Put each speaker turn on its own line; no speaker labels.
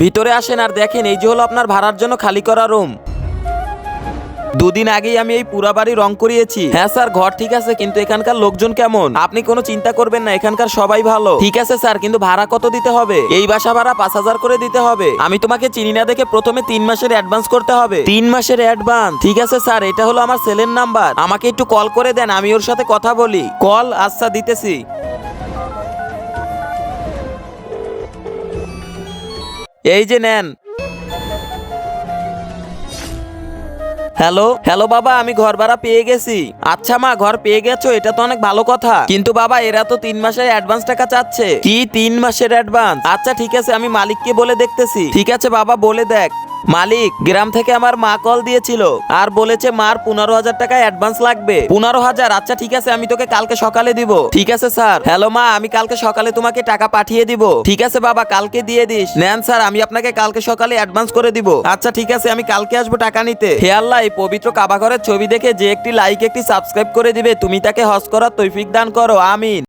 ভিতরে আসেন আর দেখেন এই যে হলো আপনার ভাড়ার জন্য খালি করা রুম। দুদিন আগেই আমি এই পুরা বাড়ি রং করিয়েছি। হ্যাঁ স্যার, ঘর ঠিক আছে, কিন্তু এখানকার লোকজন কেমন? আপনি কোনো চিন্তা করবেন না, এখানকার সবাই ভালো। ঠিক আছে স্যার, কিন্তু ভাড়া কত দিতে হবে? এই বাসা ভাড়া 5,000 করে দিতে হবে। আমি তোমাকে চিনি না দেখে প্রথমে 3 মাসের অ্যাডভান্স করতে হবে। 3 মাসের অ্যাডভান্স? ঠিক আছে স্যার, এটা হলো আমার সেলের নাম্বার, আমাকে একটু কল করে দেন, আমি ওর সাথে কথা বলি। কল? আচ্ছা, দিতেছি। এই যে নেন। হ্যালো হ্যালো বাবা, আমি ঘর ভাড়া পেয়ে গেছি। আচ্ছা মা, ঘর পেয়ে গেছো, এটা তো অনেক ভালো কথা, কিন্তু বাবা এরা তো 3 মাসের অ্যাডভান্স টাকা চাচ্ছে। কি 3 মাসের অ্যাডভান্স? আচ্ছা ঠিক আছে, আমি মালিককে বলে দেখতেছি। ঠিক আছে বাবা, বলে দেখ। মালিক, গ্রাম থেকে আমার মা কল দিয়েছিল আর বলেছে মার 15,000 টাকা অ্যাডভান্স লাগবে। 15,000? আচ্ছা ঠিক আছে, আমি তোকে কালকে সকালে দিব। ঠিক আছে স্যার। হ্যালো মা, আমি কালকে সকালে তোমাকে টাকা পাঠিয়ে দিব। ঠিক আছে বাবা, কালকে দিয়ে দিস। নেন স্যার, আমি আপনাকে কালকে সকালে অ্যাডভান্স করে দিব। আচ্ছা ঠিক আছে, আমি কালকে আসবো টাকা নিতে। হে আল্লাহ, এই পবিত্র কাবা ঘরের ছবি দেখে যে একটি লাইক একটি সাবস্ক্রাইব করে দিবে, তুমি তাকে হজ করার তৌফিক দান করো, আমিন।